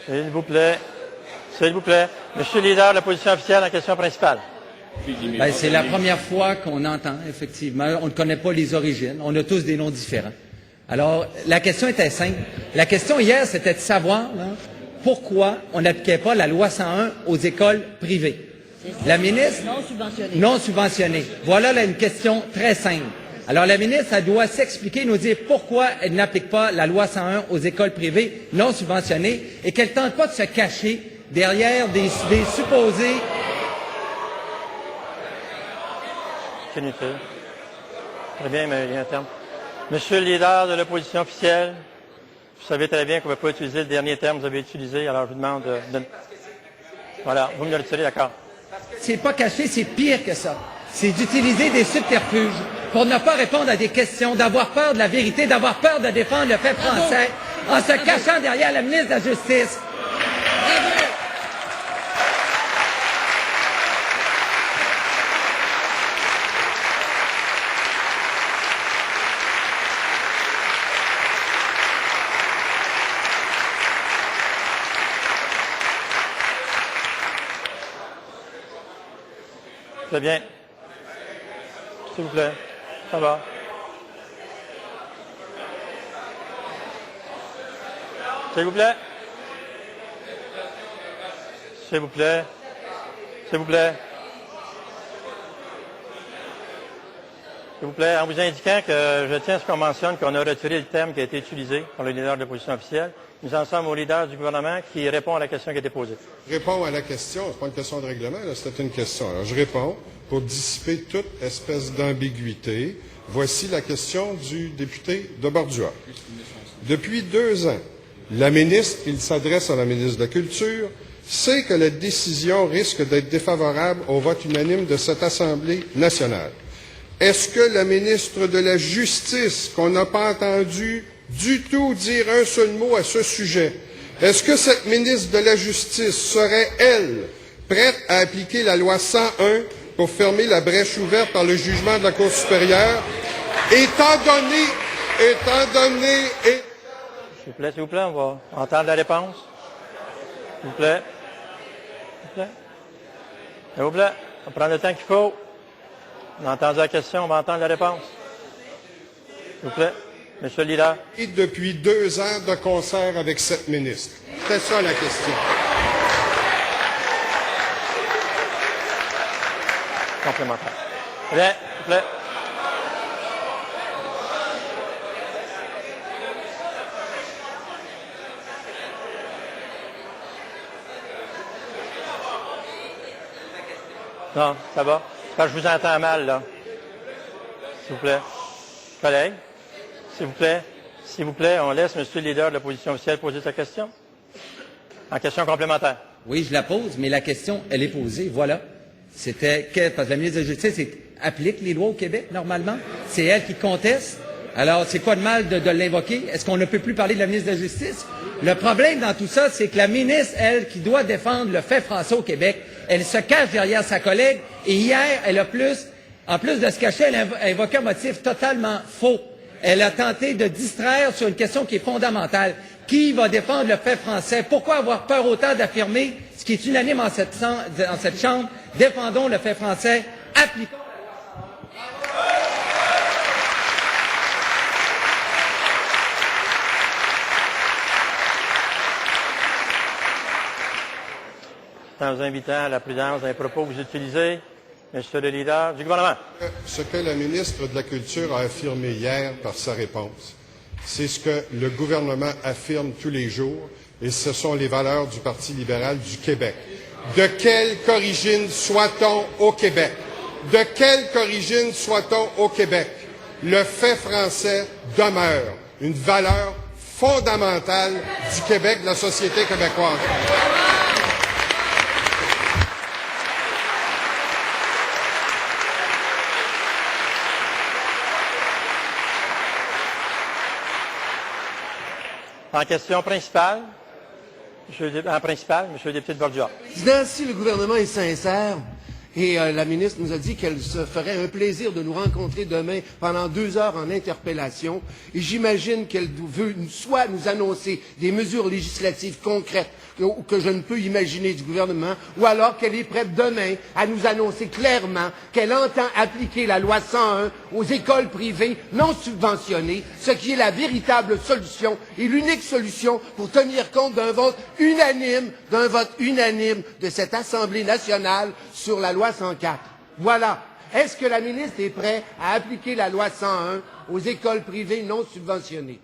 S'il vous plaît. S'il vous plaît. Monsieur le leader de la position officielle en question principale. Bien, c'est la première fois qu'on entend, effectivement. On ne connaît pas les origines. On a tous des noms différents. Alors, la question était simple. La question hier, c'était de savoir là, pourquoi on n'appliquait pas la loi 101 aux écoles privées. La ministre... Non subventionné. Non subventionné. Voilà là, une question très simple. Alors, la ministre, elle doit s'expliquer, nous dire pourquoi elle n'applique pas la loi 101 aux écoles privées non subventionnées et qu'elle ne tente pas de se cacher derrière des supposés... C'est inutile. Très bien, mais il y a un terme. Monsieur le leader de l'opposition officielle, vous savez très bien qu'on ne peut pas utiliser le dernier terme que vous avez utilisé, alors je vous demande de... Voilà, vous me le retirez, d'accord. C'est pas caché, c'est pire que ça. C'est d'utiliser des subterfuges pour ne pas répondre à des questions, d'avoir peur de la vérité, d'avoir peur de défendre le fait français en se cachant derrière la ministre de la Justice. Très bien. S'il vous plaît. Ça va. S'il vous plaît. S'il vous plaît. S'il vous plaît. S'il vous plaît, en vous indiquant que je tiens à ce qu'on mentionne qu'on a retiré le terme qui a été utilisé par le leader de l'opposition officielle, nous en sommes au leader du gouvernement qui répond à la question qui a été posée. Je réponds à la question. C'est pas une question de règlement, là, c'était une question. Alors, je réponds pour dissiper toute espèce d'ambiguïté. Voici la question du député de Bordua. Depuis 2 ans, la ministre, il s'adresse à la ministre de la Culture, sait que la décision risque d'être défavorable au vote unanime de cette Assemblée nationale. Est-ce que la ministre de la Justice, qu'on n'a pas entendu du tout dire un seul mot à ce sujet, est-ce que cette ministre de la Justice serait, elle, prête à appliquer la loi 101 pour fermer la brèche ouverte par le jugement de la Cour supérieure, étant donné... S'il vous plaît, on va entendre la réponse. S'il vous plaît. S'il vous plaît. S'il vous plaît, on prend le temps qu'il faut. On a entendu la question, on va entendre la réponse. S'il vous plaît. Monsieur le leader. Et depuis 2 ans de concert avec cette ministre. C'est ça la question. Complémentaire. Bien, s'il vous plaît. Non, ça va? Parce que je vous entends mal, là. S'il vous plaît. Collègue, s'il vous plaît, on laisse monsieur le leader de l'opposition officielle poser sa question. En question complémentaire. Oui, je la pose, mais la question, elle est posée, voilà. C'était parce que la ministre de la Justice applique les lois au Québec, normalement. C'est elle qui conteste. Alors, c'est quoi de mal de l'invoquer? Est-ce qu'on ne peut plus parler de la ministre de la Justice? Le problème dans tout ça, c'est que la ministre, elle, qui doit défendre le fait français au Québec, elle se cache derrière sa collègue, et hier, elle a en plus de se cacher, elle a invoqué un motif totalement faux. Elle a tenté de distraire sur une question qui est fondamentale. Qui va défendre le fait français? Pourquoi avoir peur autant d'affirmer ce qui est unanime dans cette Chambre? Défendons le fait français, appliquons en vous invitant à la prudence dans les propos que vous utilisez, monsieur le leader du gouvernement. Ce que la ministre de la Culture a affirmé hier par sa réponse, c'est ce que le gouvernement affirme tous les jours, et ce sont les valeurs du Parti libéral du Québec. De quelque origine soit-on au Québec? De quelque origine soit-on au Québec? Le fait français demeure une valeur fondamentale du Québec, de la société québécoise. En question principale, monsieur le député de Bordua. Président, si le gouvernement est sincère Et la ministre nous a dit qu'elle se ferait un plaisir de nous rencontrer demain pendant 2 heures en interpellation. Et j'imagine qu'elle veut soit nous annoncer des mesures législatives concrètes que je ne peux imaginer du gouvernement, ou alors qu'elle est prête demain à nous annoncer clairement qu'elle entend appliquer la loi 101 aux écoles privées non subventionnées, ce qui est la véritable solution et l'unique solution pour tenir compte d'un vote unanime de cette Assemblée nationale sur la loi 104. Voilà. Est-ce que la ministre est prête à appliquer la loi 101 aux écoles privées non subventionnées?